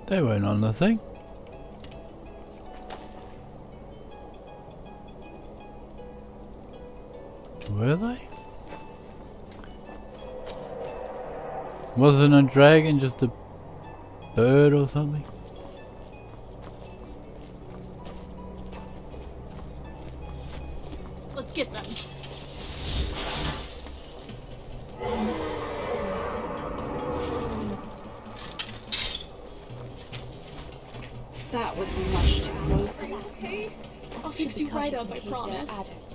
They weren't on the thing. Were they? Wasn't a dragon just a bird or something? Let's get them. That was much too close. Okay, I'll fix you right up, I promise.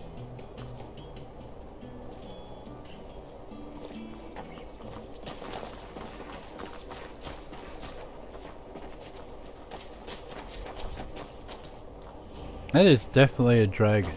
That is definitely a dragon.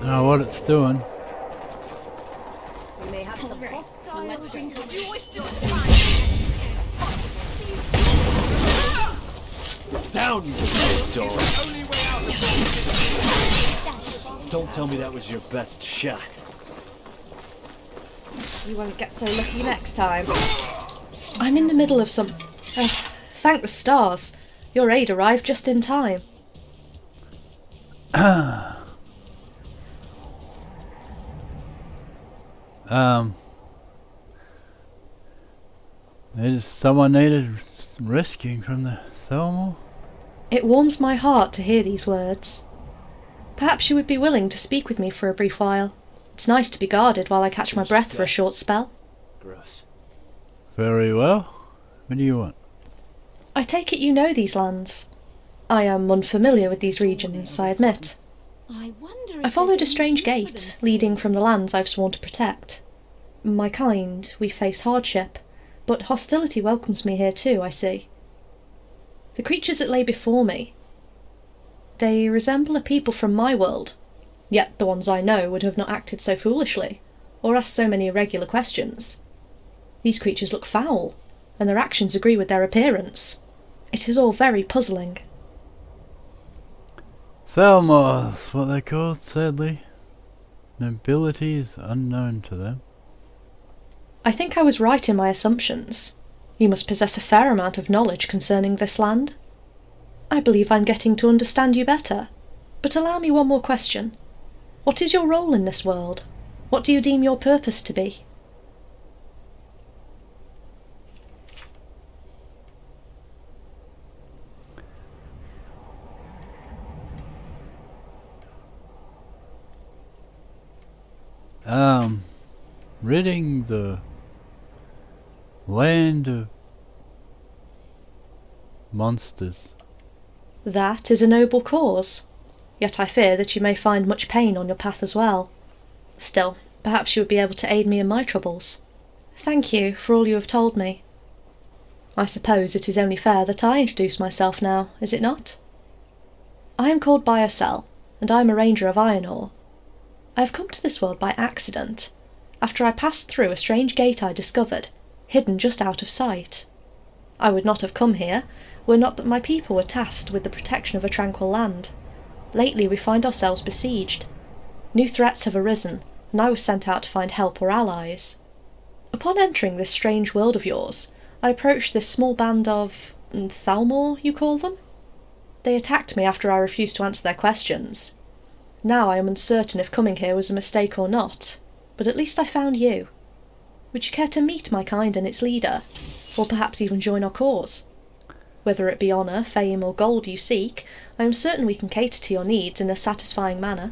I don't know what it's doing. We may have some hostiles. You wish to Down, you dog! Don't tell me that was your best shot. You won't get so lucky next time. I'm in the middle of some... thank the stars. Your aid arrived just in time. Someone needed rescuing from the thermal? It warms my heart to hear these words. Perhaps you would be willing to speak with me for a brief while. It's nice to be guarded while I catch my breath for a short spell. Gross. Very well. What do you want? I take it you know these lands. I am unfamiliar with these regions, I admit. I followed a strange gate leading from the lands I've sworn to protect. My kind, we face hardship, but hostility welcomes me here too, I see. The creatures that lay before me, they resemble a people from my world, yet the ones I know would have not acted so foolishly, or asked so many irregular questions. These creatures look foul, and their actions agree with their appearance. It is all very puzzling. Thelmors, what they're called, sadly. Nobility is unknown to them. I think I was right in my assumptions. You must possess a fair amount of knowledge concerning this land. I believe I'm getting to understand you better. But allow me one more question. What is your role in this world? What do you deem your purpose to be? Ridding the land of monsters. That is a noble cause. Yet I fear that you may find much pain on your path as well. Still, perhaps you would be able to aid me in my troubles. Thank you for all you have told me. I suppose it is only fair that I introduce myself now, is it not? I am called Biocell, and I am a ranger of iron ore. I have come to this world by accident, after I passed through a strange gate I discovered, hidden just out of sight. I would not have come here, were not that my people were tasked with the protection of a tranquil land. Lately we find ourselves besieged. New threats have arisen, and I was sent out to find help or allies. Upon entering this strange world of yours, I approached this small band of... Thalmor, you call them? They attacked me after I refused to answer their questions. Now I am uncertain if coming here was a mistake or not, but at least I found you. Would you care to meet my kind and its leader? or perhaps even join our cause. Whether it be honour, fame, or gold you seek, I am certain we can cater to your needs in a satisfying manner.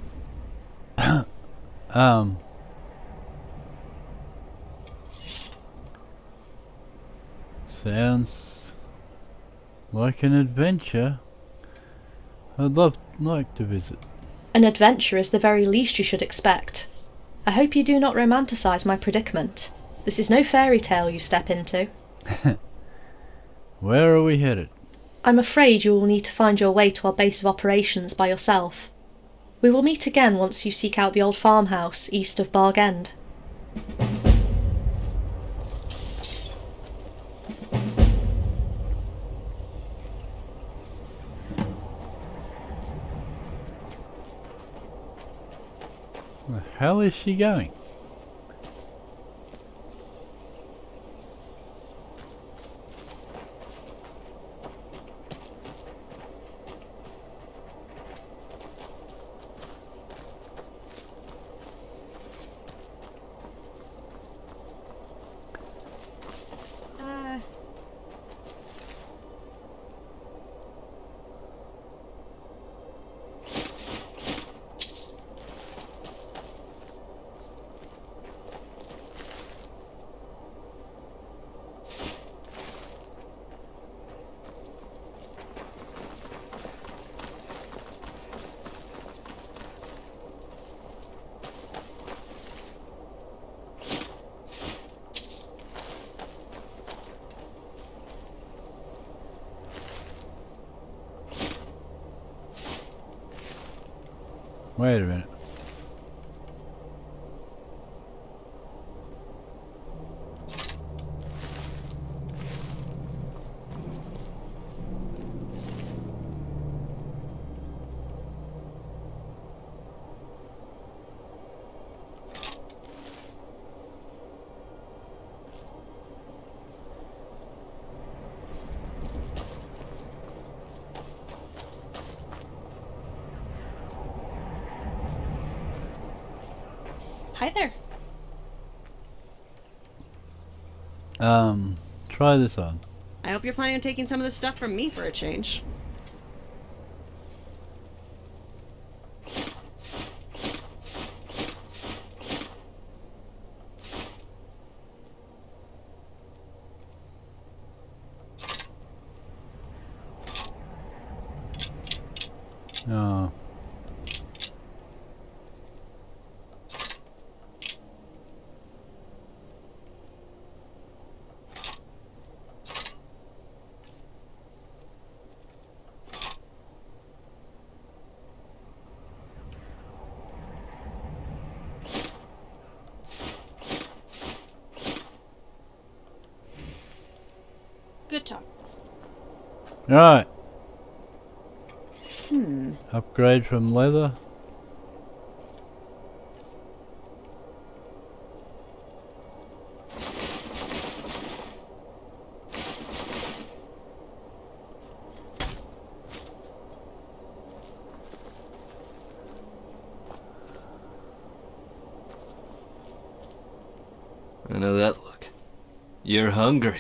Sounds like an adventure. Like to visit. An adventure is the very least you should expect. I hope you do not romanticize my predicament. This is no fairy tale you step into. Where are we headed? I'm afraid you will need to find your way to our base of operations by yourself. We will meet again once you seek out the old farmhouse east of Barg End. Where the hell is she going? Wait a minute. Hi there. Try this on. I hope you're planning on taking some of this stuff from me for a change. Oh. Good talk. Right. Upgrade from leather. I know that look. You're hungry.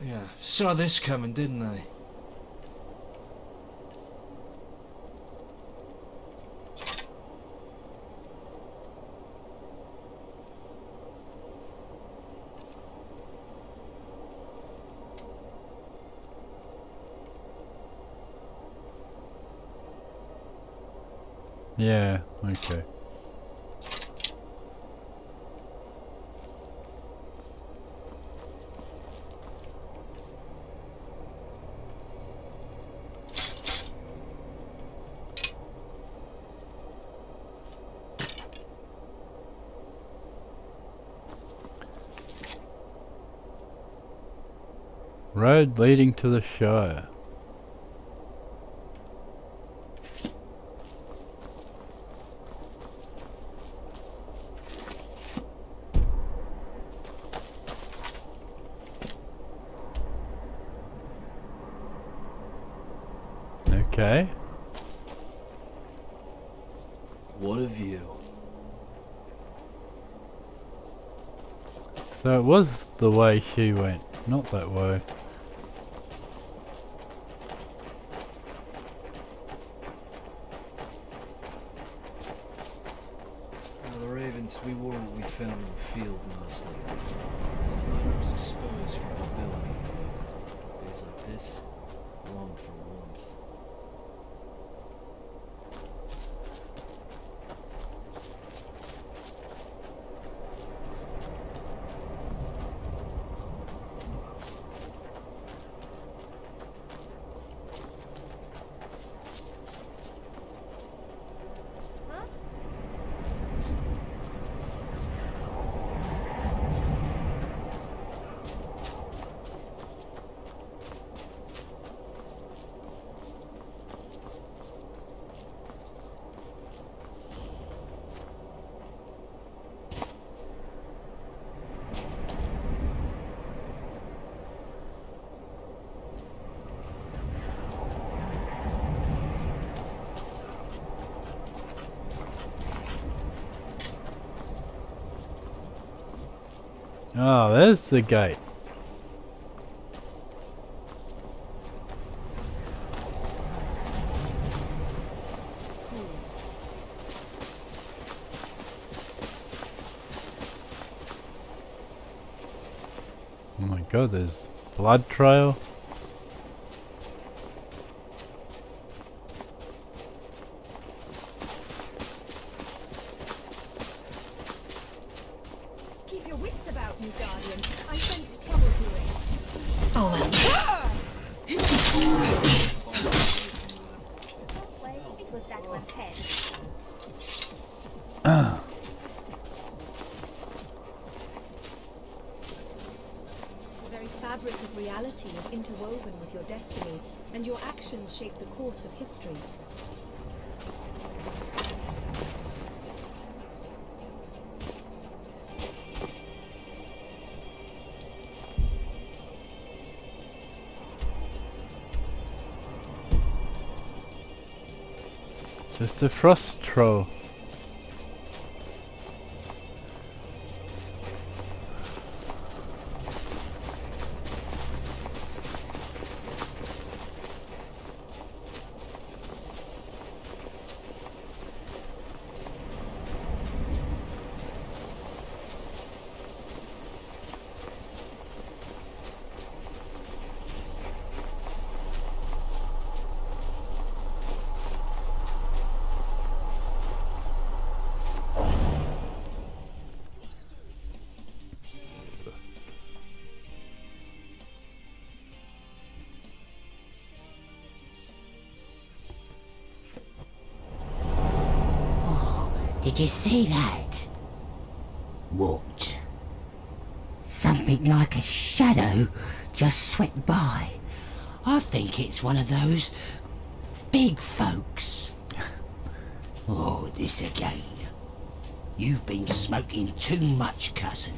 Yeah, saw this coming, didn't I? Yeah, okay. Road leading to the Shire. Okay. What a view. So it was the way she went, not that way. Now the ravens we wore what we found in the field mostly. Left my arms exposed for mobility. Days like this, longed for warmth. Oh, there's the gate. Oh my god, there's blood trail. Keep your wits about you, Guardian. I sense trouble brewing. Oh well. It was that one's head. The very fabric of reality is interwoven with your destiny, and your actions shape the course of history. Just a frost troll. Did you see that? What? Something like a shadow just swept by. I think it's one of those big folks. Oh, this again. You've been smoking too much, cousin.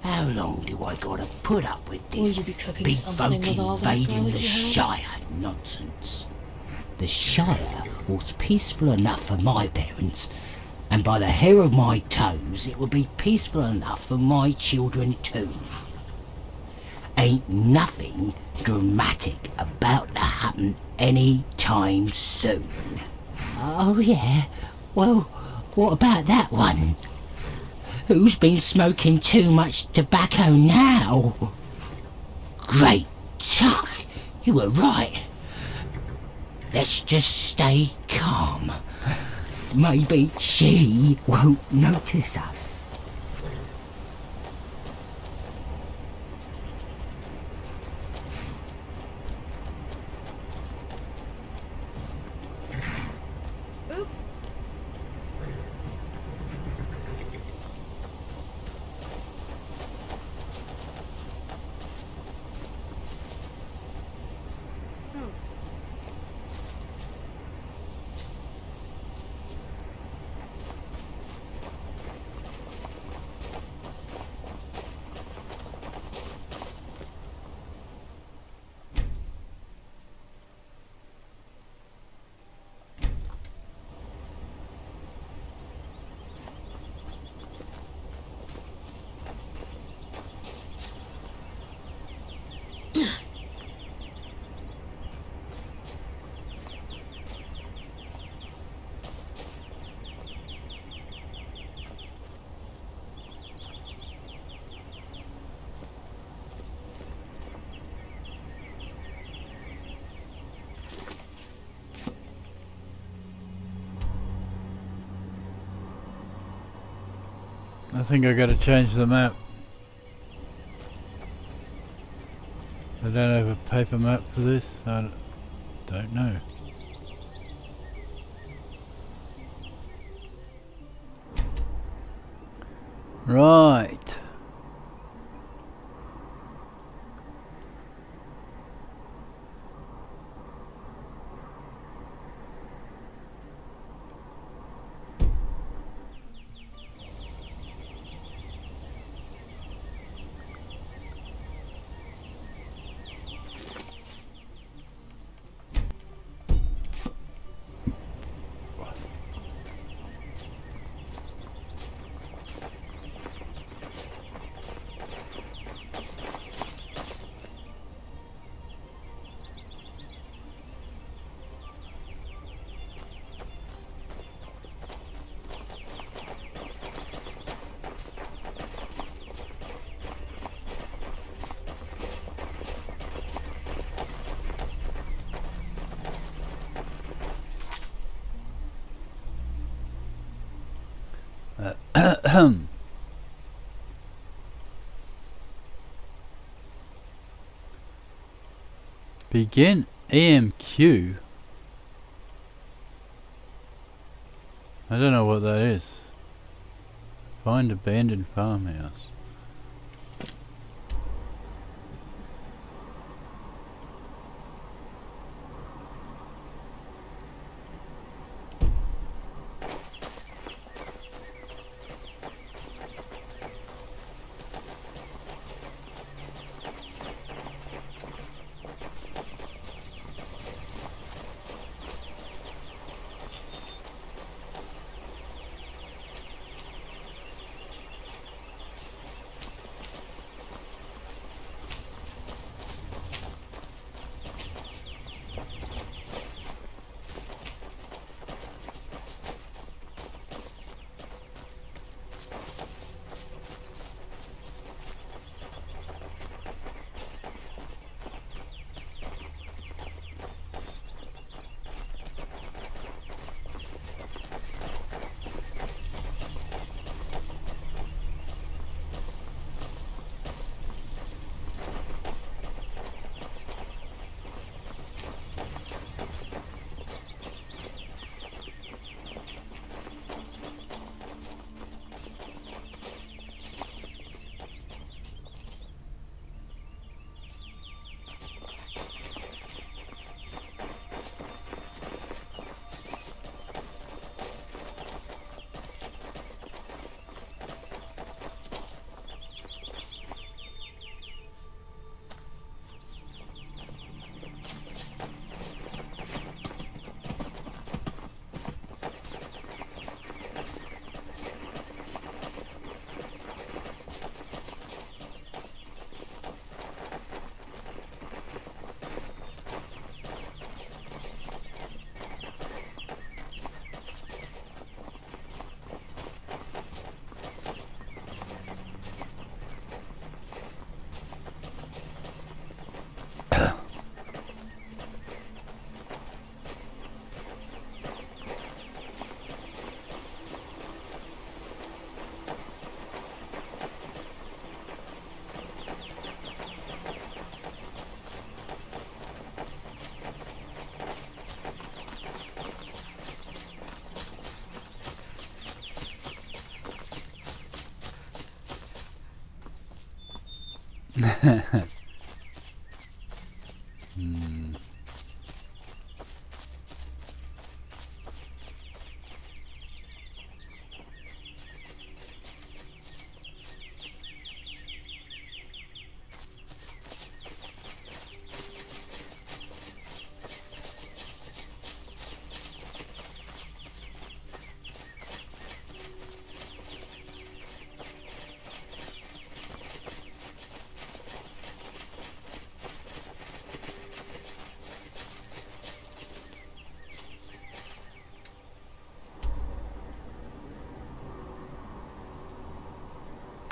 How long do I gotta put up with Will this you be cooking big something folk with all that invading garlic the you have? Shire nonsense? The Shire was peaceful enough for my parents, and by the hair of my toes it will be peaceful enough for my children too. Ain't nothing dramatic about to happen any time soon. Oh yeah? Well, what about that one? Who's been smoking too much tobacco now? Great Tuck, you were right. Let's just stay calm. Maybe she won't notice us. Oops. I think I gotta change the map. I don't have a paper map for this. I don't know. Right. Begin EMQ. I don't know what that is. Find abandoned farmhouse.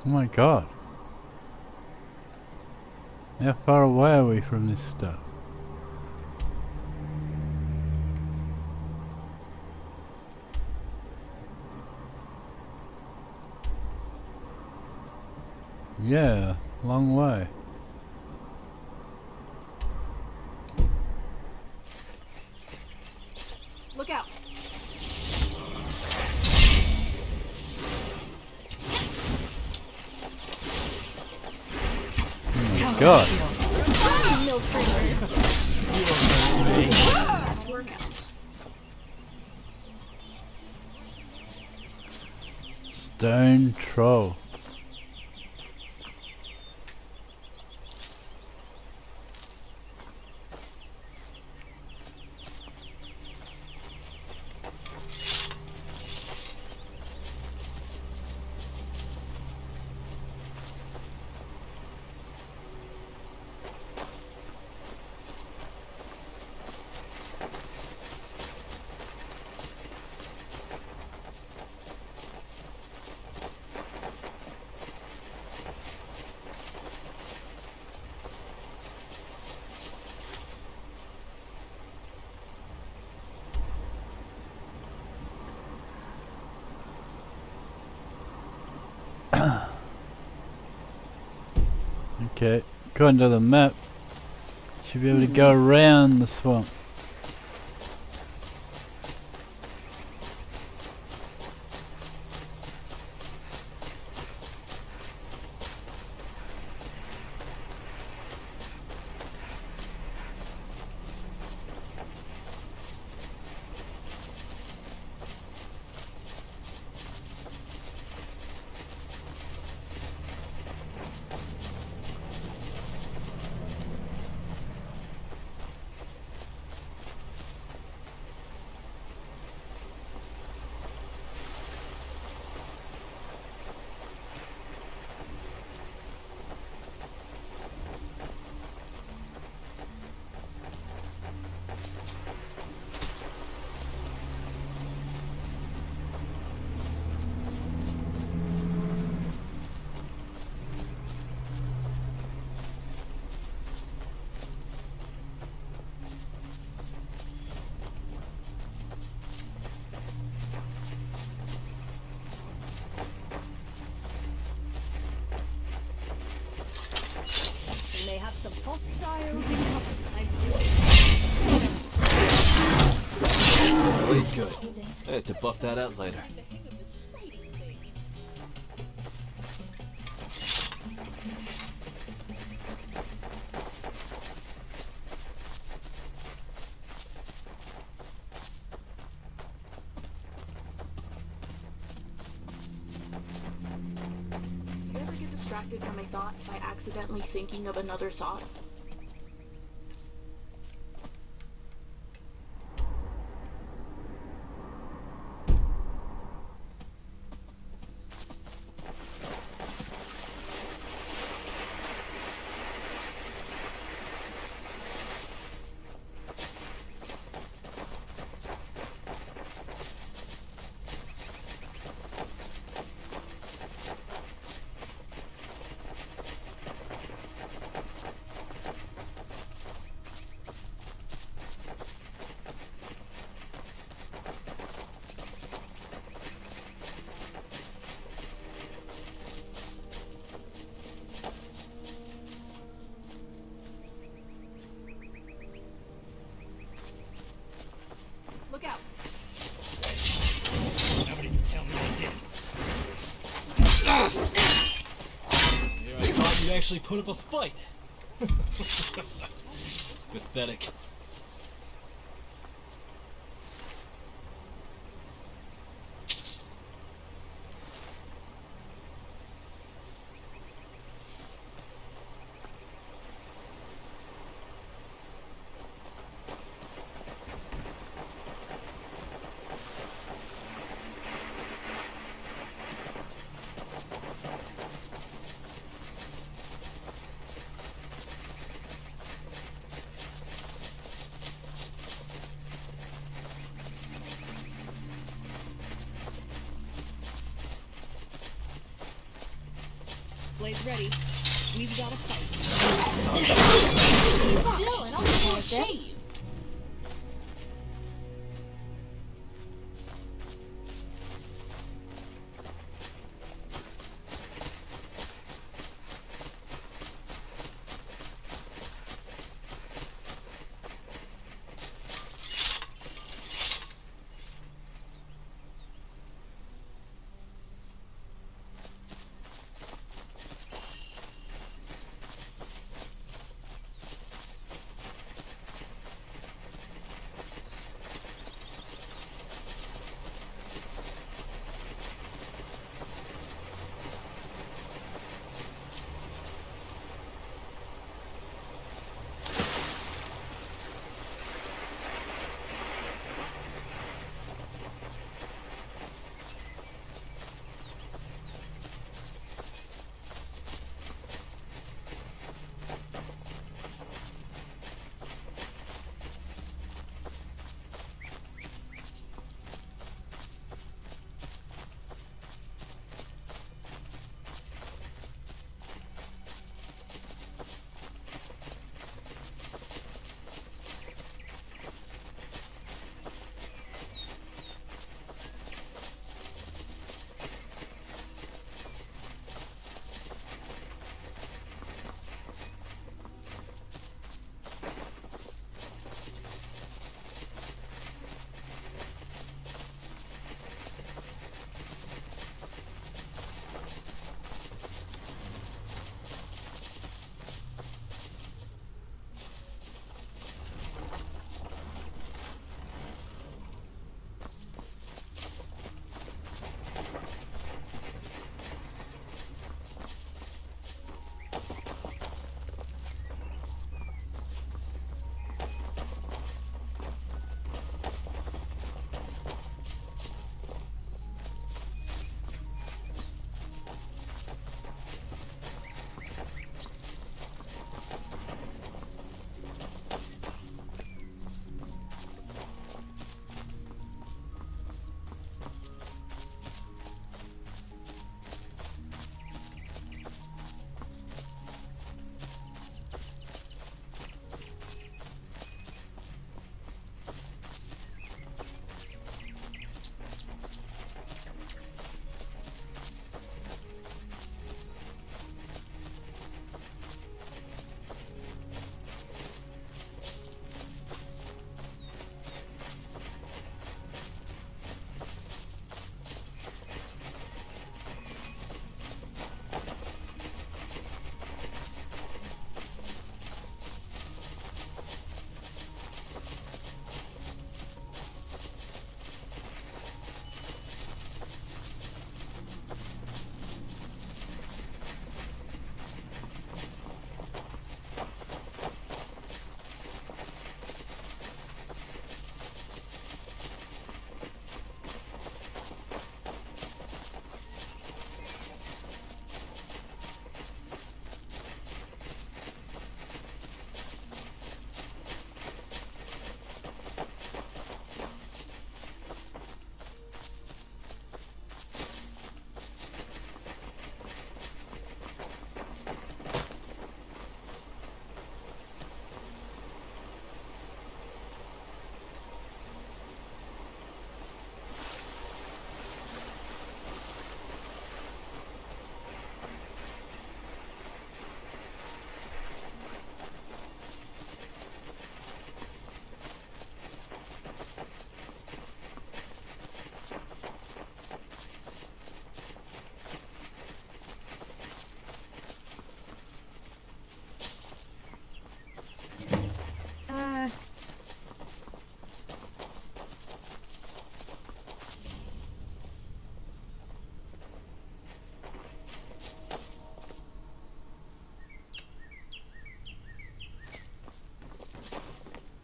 Oh my god. How far away are we from this stuff? Yeah, long way. Look out. Oh my god. Stone troll. Okay, according to the map, should be able to go around the swamp. We may have some hostiles incoming. Really good. I have to buff that out later. Do you ever get distracted from a thought by accidentally thinking of another thought? Look out. Nobody can tell me I did. Yeah, I thought you'd actually put up a fight. Pathetic. Blades ready. We've got a fight. Still, and I'll shave.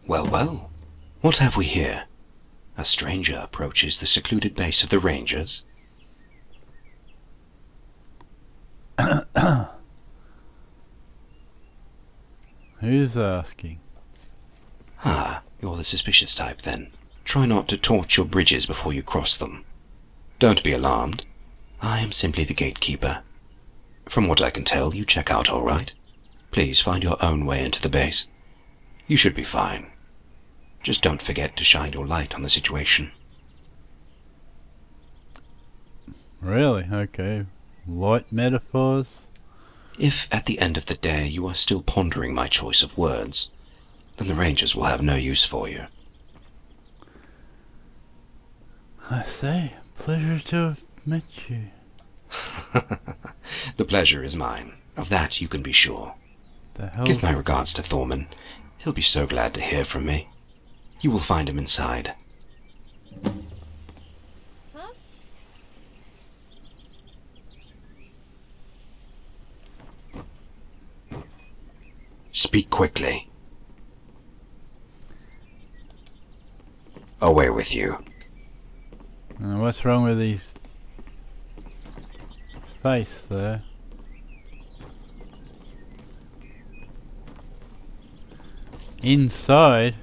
Well, well. What have we here? A stranger approaches the secluded base of the Rangers. Who's asking? Ah, you're the suspicious type then. Try not to torch your bridges before you cross them. Don't be alarmed. I am simply the gatekeeper. From what I can tell, you check out all right. Please find your own way into the base. You should be fine. Just don't forget to shine your light on the situation. Really? Okay. Light metaphors? If at the end of the day you are still pondering my choice of words, then the Rangers will have no use for you. I say, pleasure to have met you. The pleasure is mine. Of that you can be sure. Give my regards to Thorman. He'll be so glad to hear from me. You will find him inside. Huh? Speak quickly. Away with you. What's wrong with his face there? Inside?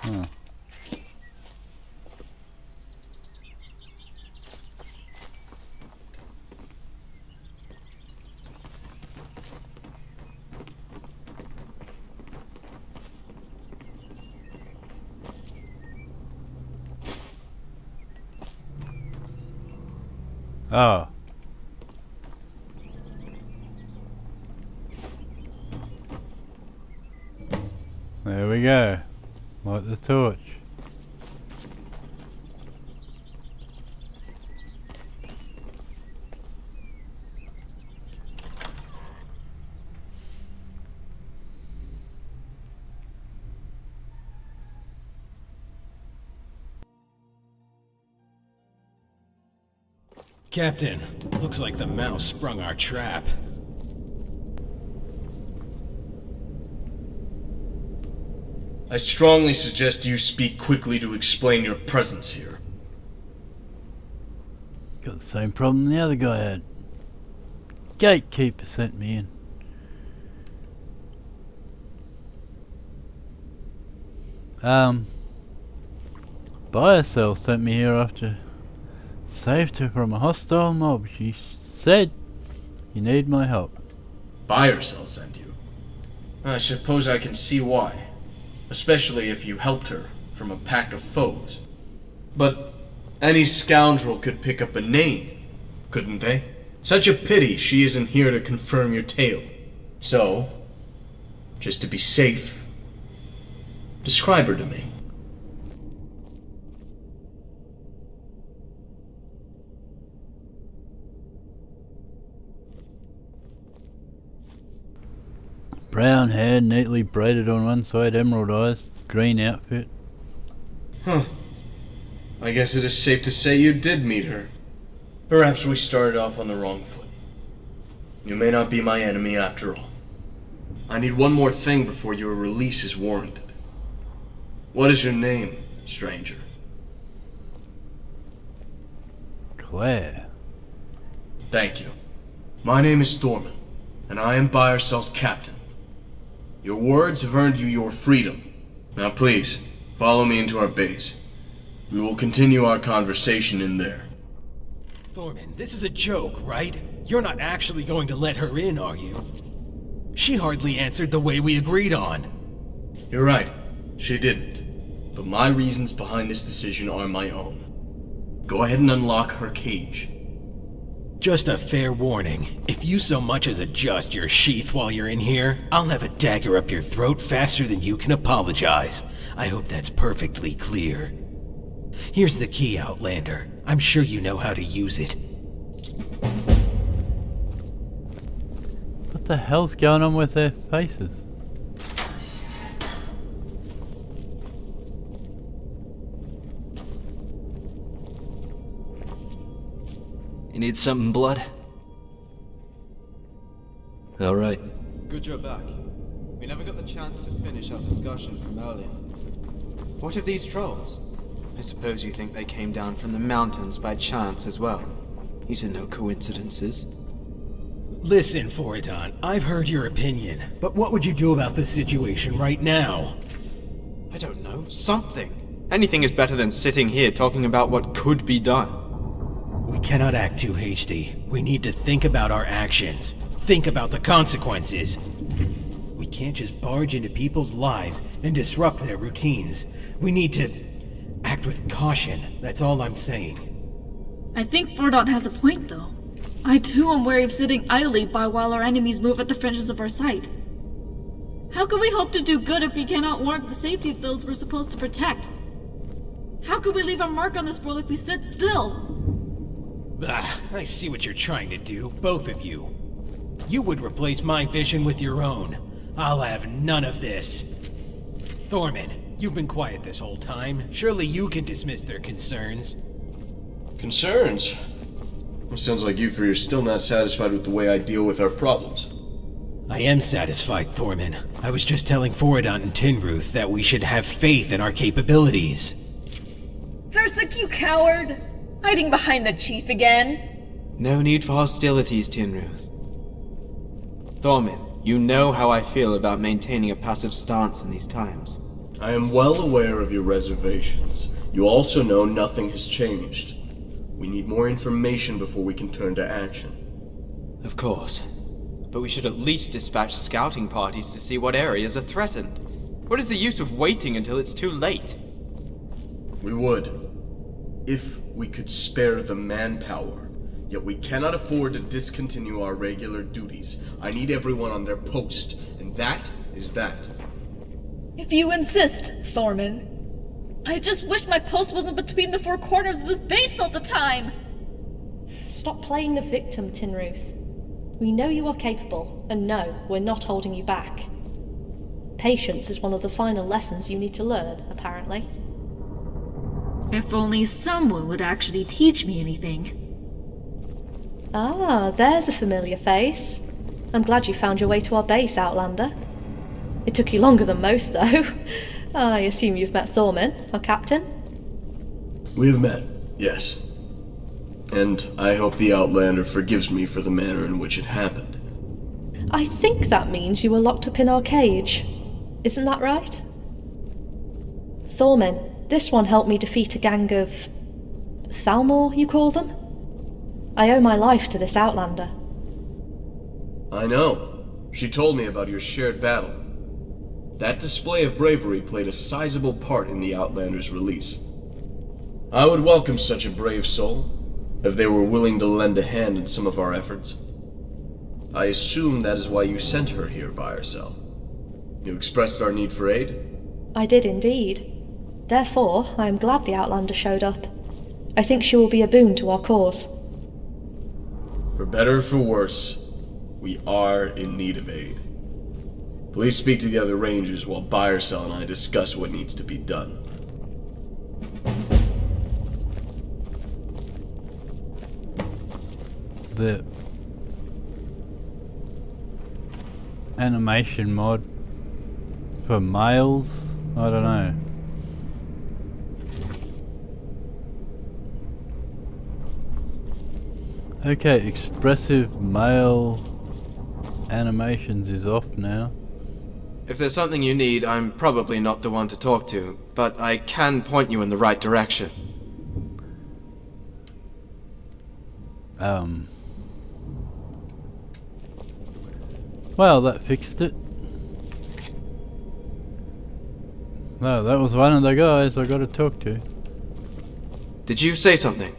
Huh. Oh. There we go. Light the torch. Captain, looks like the mouse sprung our trap. I strongly suggest you speak quickly to explain your presence here. Got the same problem the other guy had. Gatekeeper sent me in. Buyer-Cell sent me here after saved her from a hostile mob. She said you need my help. Buyer-Cell sent you? I suppose I can see why. Especially if you helped her from a pack of foes. But any scoundrel could pick up a name, couldn't they? Such a pity she isn't here to confirm your tale. So, just to be safe, describe her to me. Brown hair, neatly braided on one side, emerald eyes, green outfit. Huh. I guess it is safe to say you did meet her. Perhaps we started off on the wrong foot. You may not be my enemy after all. I need one more thing before your release is warranted. What is your name, stranger? Claire. Thank you. My name is Thorman, and I am Buyer-Cell's captain. Your words have earned you your freedom. Now please, follow me into our base. We will continue our conversation in there. Thorman, this is a joke, right? You're not actually going to let her in, are you? She hardly answered the way we agreed on. You're right, she didn't. But my reasons behind this decision are my own. Go ahead and unlock her cage. Just a fair warning. If you so much as adjust your sheath while you're in here, I'll have a dagger up your throat faster than you can apologize. I hope that's perfectly clear. Here's the key, Outlander. I'm sure you know how to use it. What the hell's going on with their faces? You need something, blood? Alright. Good you're back. We never got the chance to finish our discussion from earlier. What of these trolls? I suppose you think they came down from the mountains by chance as well. These are no coincidences. Listen, Foridon, I've heard your opinion, but what would you do about the situation right now? I don't know. Something. Anything is better than sitting here talking about what could be done. We cannot act too hasty. We need to think about our actions. Think about the consequences. We can't just barge into people's lives and disrupt their routines. We need to act with caution. That's all I'm saying. I think Fordon has a point, though. I too am wary of sitting idly by while our enemies move at the fringes of our sight. How can we hope to do good if we cannot warrant the safety of those we're supposed to protect? How can we leave a mark on this world if we sit still? I see what you're trying to do, both of you. You would replace my vision with your own. I'll have none of this. Thorman, you've been quiet this whole time. Surely you can dismiss their concerns. Concerns? It sounds like you three are still not satisfied with the way I deal with our problems. I am satisfied, Thorman. I was just telling Foridon and Tinruth that we should have faith in our capabilities. Thursik, you coward! Hiding behind the chief again? No need for hostilities, Tinruth. Thorman, you know how I feel about maintaining a passive stance in these times. I am well aware of your reservations. You also know nothing has changed. We need more information before we can turn to action. Of course. But we should at least dispatch scouting parties to see what areas are threatened. What is the use of waiting until it's too late? We would. If we could spare the manpower. Yet we cannot afford to discontinue our regular duties. I need everyone on their post, and that is that. If you insist, Thorman. I just wish my post wasn't between the four corners of this base all the time! Stop playing the victim, Tinruth. We know you are capable, and no, we're not holding you back. Patience is one of the final lessons you need to learn, apparently. If only someone would actually teach me anything. Ah, there's a familiar face. I'm glad you found your way to our base, Outlander. It took you longer than most, though. I assume you've met Thorman, our captain? We have met, yes. And I hope the Outlander forgives me for the manner in which it happened. I think that means you were locked up in our cage. Isn't that right? Thorman, this one helped me defeat a gang of... Thalmor, you call them? I owe my life to this Outlander. I know. She told me about your shared battle. That display of bravery played a sizable part in the Outlander's release. I would welcome such a brave soul, if they were willing to lend a hand in some of our efforts. I assume that is why you sent her here by herself. You expressed our need for aid? I did indeed. Therefore, I am glad the Outlander showed up. I think she will be a boon to our cause. For better or for worse, we are in need of aid. Please speak to the other rangers while Byersell and I discuss what needs to be done. The animation mod for males? I don't know. Okay, expressive male animations is off now. If there's something you need, I'm probably not the one to talk to, but I can point you in the right direction. Well, that fixed it. Well, that was one of the guys I got to talk to. Did you say something?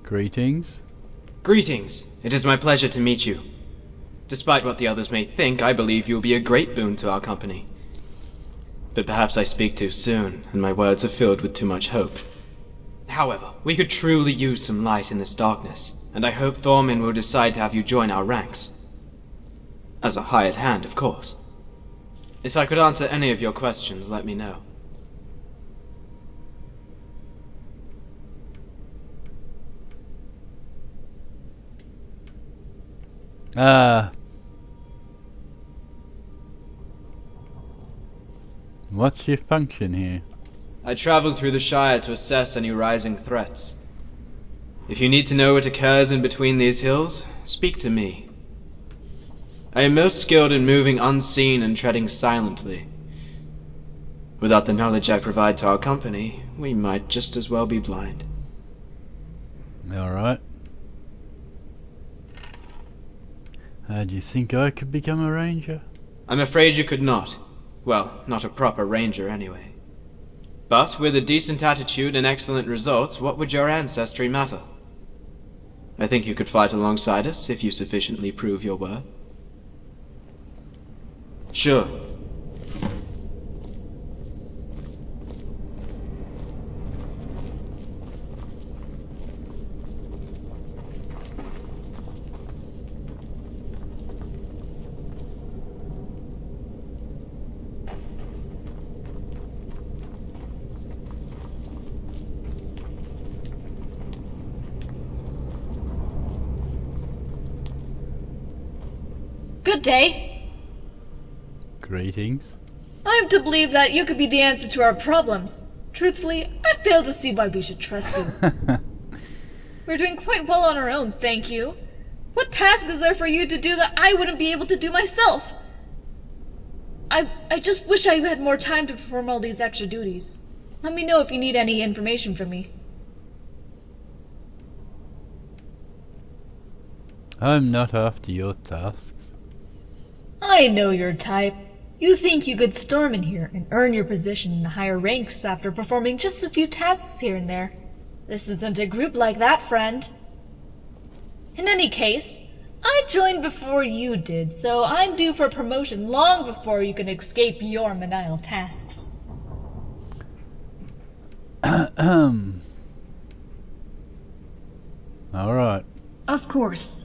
Greetings. Greetings. It is my pleasure to meet you. Despite what the others may think, I believe you'll be a great boon to our company. But perhaps I speak too soon, and my words are filled with too much hope. However, we could truly use some light in this darkness, and I hope Thorman will decide to have you join our ranks. As a hired hand, of course. If I could answer any of your questions, let me know. What's your function here? I traveled through the Shire to assess any rising threats. If you need to know what occurs in between these hills, speak to me. I am most skilled in moving unseen and treading silently. Without the knowledge I provide to our company, we might just as well be blind. Alright. Do you think I could become a ranger? I'm afraid you could not. Well, not a proper ranger anyway. But with a decent attitude and excellent results, what would your ancestry matter? I think you could fight alongside us if you sufficiently prove your worth. Sure. Good day. Greetings. I'm to believe that you could be the answer to our problems. Truthfully, I fail to see why we should trust you. We're doing quite well on our own, thank you. What task is there for you to do that I wouldn't be able to do myself? I just wish I had more time to perform all these extra duties. Let me know if you need any information from me. I'm not after your tasks. I know your type. You think you could storm in here and earn your position in higher ranks after performing just a few tasks here and there. This isn't a group like that, friend. In any case, I joined before you did, so I'm due for promotion long before you can escape your menial tasks. Alright. Of course.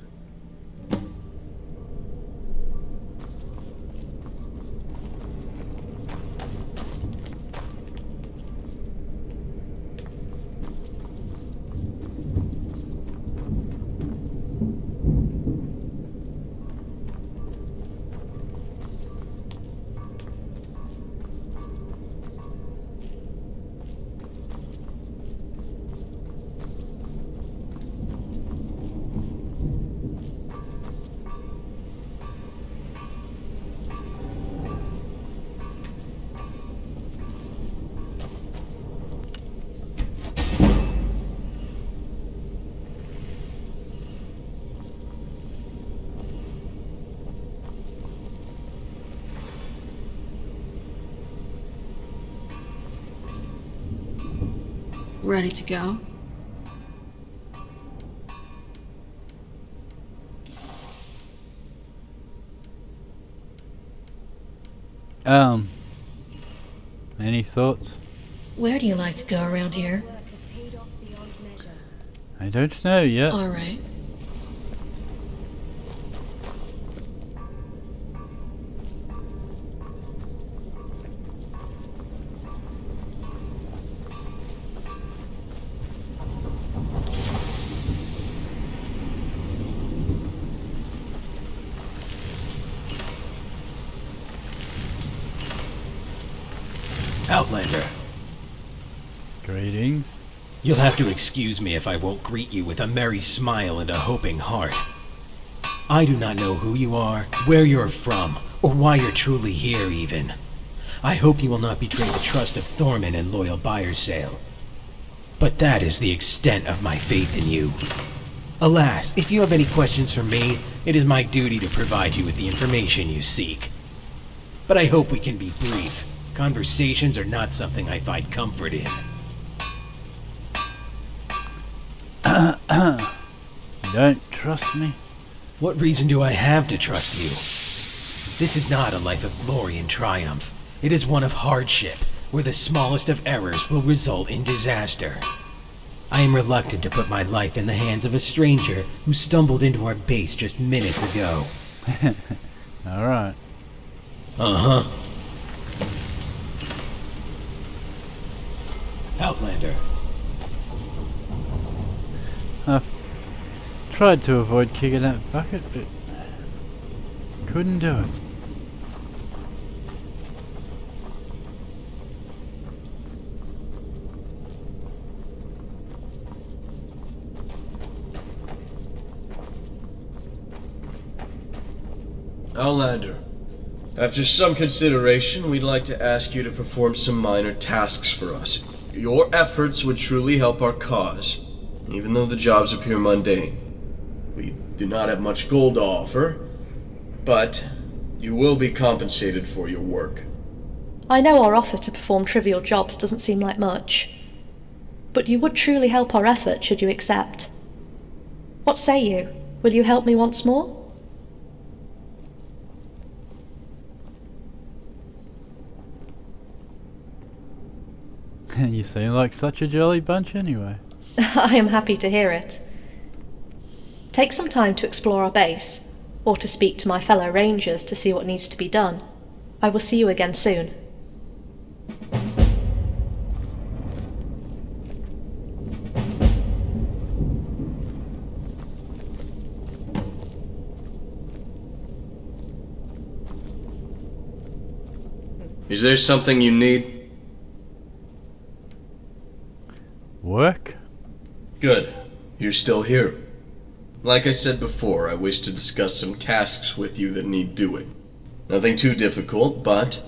Ready to go? Any thoughts? Where do you like to go around here? I don't know yet. Alright. Outlander. Greetings. You'll have to excuse me if I won't greet you with a merry smile and a hoping heart. I do not know who you are, where you're from, or why you're truly here even. I hope you will not betray the trust of Thorman and loyal buyer's sale. But that is the extent of my faith in you. Alas, if you have any questions for me, it is my duty to provide you with the information you seek. But I hope we can be brief. Conversations are not something I find comfort in. You don't trust me? What reason do I have to trust you? This is not a life of glory and triumph. It is one of hardship, where the smallest of errors will result in disaster. I am reluctant to put my life in the hands of a stranger who stumbled into our base just minutes ago. Alright. Uh-huh. Outlander. I've tried to avoid kicking that bucket, but couldn't do it. Outlander, after some consideration, we'd like to ask you to perform some minor tasks for us. Your efforts would truly help our cause, even though the jobs appear mundane. We do not have much gold to offer, but you will be compensated for your work. I know our offer to perform trivial jobs doesn't seem like much, but you would truly help our effort should you accept. What say you? Will you help me once more? You seem like such a jolly bunch anyway. I am happy to hear it. Take some time to explore our base, or to speak to my fellow rangers to see what needs to be done. I will see you again soon. Is there something you need? Work? Good. You're still here. Like I said before, I wish to discuss some tasks with you that need doing. Nothing too difficult, but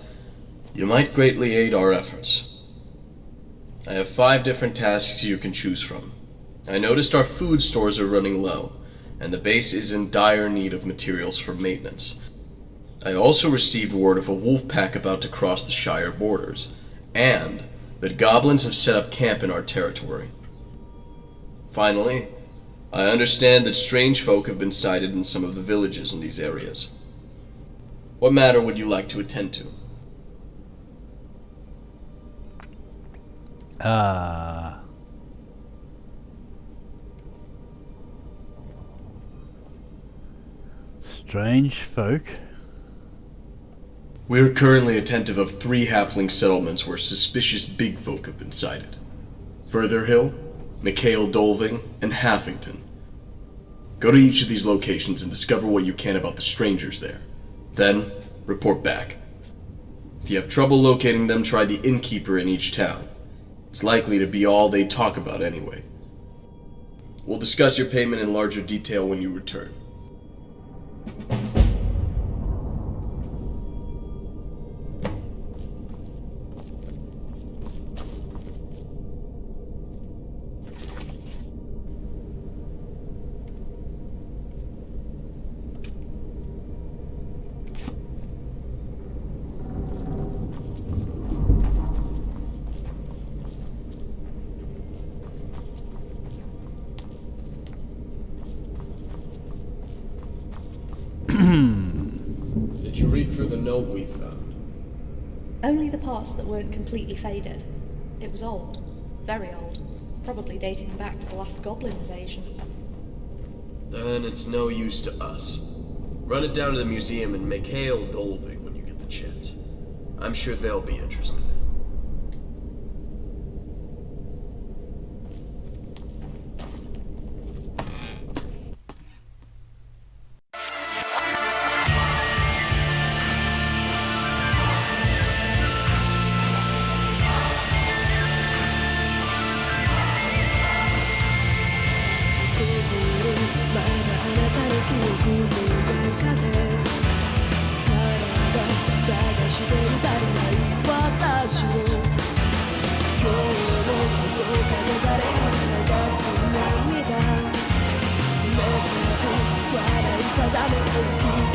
you might greatly aid our efforts. I have 5 different tasks you can choose from. I noticed our food stores are running low, and the base is in dire need of materials for maintenance. I also received word of a wolf pack about to cross the Shire borders, and that goblins have set up camp in our territory. Finally, I understand that strange folk have been sighted in some of the villages in these areas. What matter would you like to attend to? Strange folk? We are currently attentive of 3 halfling settlements where suspicious big folk have been sighted. Furtherhill, McHale Dolving, and Halfington. Go to each of these locations and discover what you can about the strangers there. Then, report back. If you have trouble locating them, try the innkeeper in each town. It's likely to be all they talk about anyway. We'll discuss your payment in larger detail when you return. Did you read through the note we found? Only the parts that weren't completely faded. It was old. Very old. Probably dating back to the last goblin invasion. Then it's no use to us. Run it down to the museum and make hail Dolving when you get the chance. I'm sure they'll be interested. What